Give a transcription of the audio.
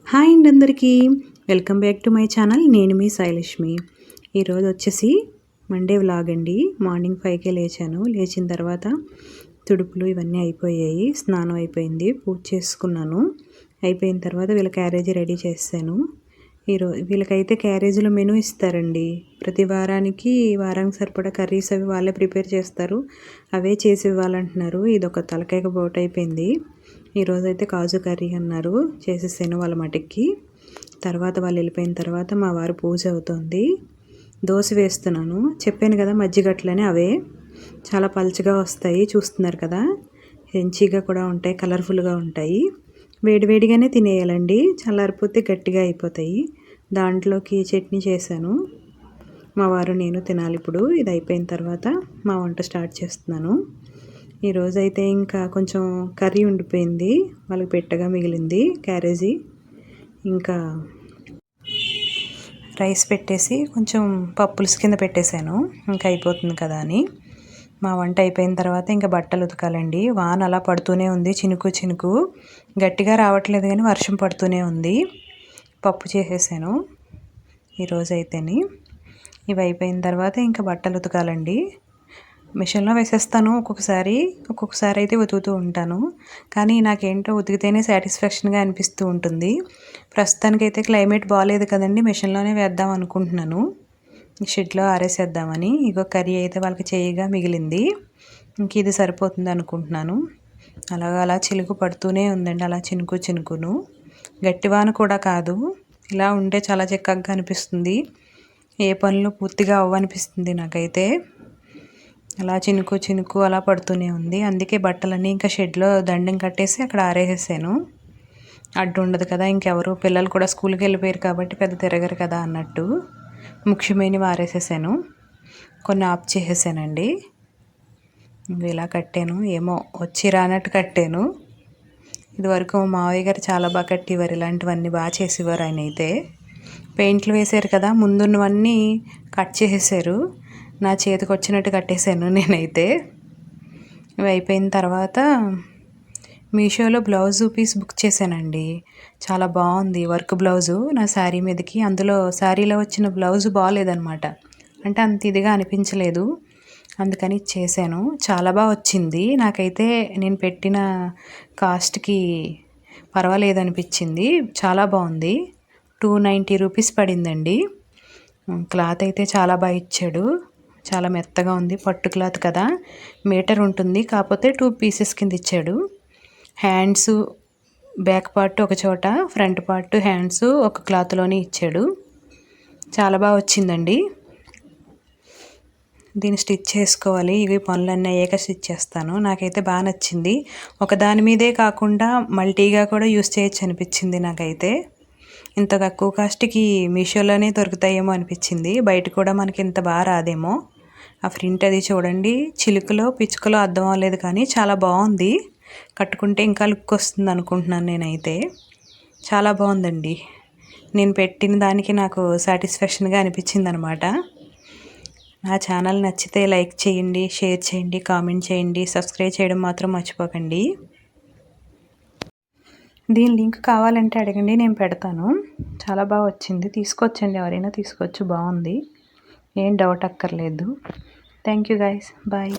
Hi అండి అందరికీ welcome back to my channel. నేను మీ సాయిలక్ష్మి. ఈరోజు వచ్చేసి మండే వ్లాగ్ అండి. మార్నింగ్ 5కే లేచాను. లేచిన తర్వాత తుడుపులు ఇవన్నీ అయిపోయాయి. స్నానం అయిపోయింది, పూజ చేసుకున్నాను. అయిపోయిన తర్వాత వీళ్ళ క్యారేజీ రెడీ చేశాను. వీళ్ళకైతే క్యారేజీలో మెనూ ఇస్తారండి. ప్రతి వారానికి సరిపడా కర్రీస్ అవి వాళ్ళే ప్రిపేర్ చేస్తారు. అవే చేసి ఇవ్వాలంటున్నారు. ఇది ఒక తలకాయ బోట్ అయిపోయింది. ఈరోజైతే కాజు కర్రీ అన్నారు, చేసేసాను వాళ్ళ మటుకి. తర్వాత వాళ్ళు వెళ్ళిపోయిన తర్వాత మా వారు పూజ అవుతుంది. దోశ వేస్తున్నాను. చెప్పాను కదా మజ్జిగట్లని, అవే చాలా పలుచగా వస్తాయి, చూస్తున్నారు కదా. హెంచీగా కూడా ఉంటాయి, కలర్ఫుల్గా ఉంటాయి. వేడివేడిగానే తినేయాలండి, చల్లారిపోతే గట్టిగా అయిపోతాయి. దాంట్లోకి చట్నీ చేశాను. మా వారు నేను తినాలి ఇప్పుడు. ఇది అయిపోయిన తర్వాత మా వంట స్టార్ట్ చేస్తున్నాను. ఈరోజైతే ఇంకా కొంచెం కర్రీ ఉండిపోయింది, వాళ్ళకి పెట్టగా మిగిలింది క్యారేజీ. ఇంకా రైస్ పెట్టేసి కొంచెం పప్పులుసు కింద పెట్టేశాను, ఇంకా అయిపోతుంది కదా అని. మా వంట అయిపోయిన తర్వాత ఇంకా బట్టలు ఉతకాలండి. వాన అలా పడుతూనే ఉంది, చినుకు చినుకు, గట్టిగా రావట్లేదు కానీ వర్షం పడుతూనే ఉంది. పప్పు చేసేసాను ఈరోజైతేని. ఇవి అయిపోయిన తర్వాత ఇంకా బట్టలు ఉతకాలండి. మిషన్లో వేసేస్తాను ఒక్కొక్కసారి అయితే ఉతుకుతూ ఉంటాను. కానీ నాకేంటో ఉతికితేనే సాటిస్ఫాక్షన్గా అనిపిస్తూ ఉంటుంది. ప్రస్తుతానికైతే క్లైమేట్ బాగాలేదు కదండి, మిషన్లోనే వేద్దాం అనుకుంటున్నాను. షెడ్లో ఆరేసేద్దామని. ఇగో కర్రీ అయితే వాళ్ళకి చేయగా మిగిలింది, ఇంక ఇది సరిపోతుంది అనుకుంటున్నాను. అలా చిలుకు పడుతూనే ఉందండి, అలా చినుకు చినుకును. గట్టివాన కూడా కాదు, ఇలా ఉంటే చాలా చిక్కగా అనిపిస్తుంది. ఏ పనులు పూర్తిగా అవ్వనిపిస్తుంది నాకైతే. అలా చినుకు చినుకు అలా పడుతూనే ఉంది. అందుకే బట్టలన్నీ ఇంకా షెడ్లో దండం కట్టేసి అక్కడ ఆరేసేసాను. అడ్డు ఉండదు కదా, ఇంకెవరు పిల్లలు కూడా స్కూల్కి వెళ్ళిపోయారు కాబట్టి పెద్ద తిరగరు కదా అన్నట్టు ముఖ్యమైనవి ఆరేసేసాను. కొన్ని ఆఫ్ చేసేసానండి. ఇలా కట్టాను, ఏమో వచ్చి రానట్టు కట్టాను. ఇదివరకు మా మావయ్య గారు చాలా బాగా కట్టేవారు, ఇలాంటివన్నీ బాగా చేసేవారు. ఆయన అయితే పెయింట్లు వేశారు కదా, ముందున్నవన్నీ కట్ చేసేసారు. నా చేతికి వచ్చినట్టు కట్టేశాను నేనైతే. ఇవి అయిపోయిన తర్వాత మీషోలో బ్లౌజు పీస్ బుక్ చేశానండి. చాలా బాగుంది వర్క్ బ్లౌజు నా శారీ మీదకి. అందులో శారీలో వచ్చిన బ్లౌజు బాగాలేదనమాట, అంటే అంత ఇదిగా అనిపించలేదు, అందుకని చేశాను. చాలా బాగా వచ్చింది నాకైతే. నేను పెట్టిన కాస్ట్కి పర్వాలేదు అనిపించింది, చాలా బాగుంది. 290 రూపీస్ పడిందండి. క్లాత్ అయితే చాలా బాగా ఇచ్చాడు, చాలా మెత్తగా ఉంది. పట్టు క్లాత్ కదా, మీటర్ ఉంటుంది, కాకపోతే 2 పీసెస్ కింద ఇచ్చాడు. హ్యాండ్స్ బ్యాక్ పార్ట్ ఒక చోట, ఫ్రంట్ పార్ట్ హ్యాండ్స్ ఒక క్లాత్లోనే ఇచ్చాడు. చాలా బాగా వచ్చిందండి. దీన్ని స్టిచ్ చేసుకోవాలి. ఇవి పనులన్నీ అయ్యాక స్టిచ్ చేస్తాను. నాకైతే బాగా నచ్చింది. ఒక దాని మీదే కాకుండా మల్టీగా కూడా యూస్ చేయొచ్చు అనిపించింది నాకైతే. ఇంత తక్కువ కాస్ట్కి మీషోలోనే దొరుకుతాయేమో అనిపించింది, బయట కూడా మనకి ఇంత బాగా రాదేమో. ఆ ప్రింట్ అది చూడండి, చిలుకలో పిచ్చుకలో అర్థం అవ్వలేదు కానీ చాలా బాగుంది. కట్టుకుంటే ఇంకా లుక్ వస్తుంది అనుకుంటున్నాను నేనైతే. చాలా బాగుందండి. నేను పెట్టిన దానికి నాకు సాటిస్ఫాక్షన్గా అనిపించింది అనమాట. నా ఛానల్ నచ్చితే లైక్ చేయండి, షేర్ చేయండి, కామెంట్ చేయండి, సబ్స్క్రైబ్ చేయడం మాత్రం మర్చిపోకండి. దీని లింక్ కావాలంటే అడగండి, నేను పెడతాను. చాలా బాగా వచ్చింది, తీసుకొచ్చండి, ఎవరైనా తీసుకోవచ్చు, బాగుంది, ఏం డౌట్ అక్కర్లేదు. Thank you guys, bye.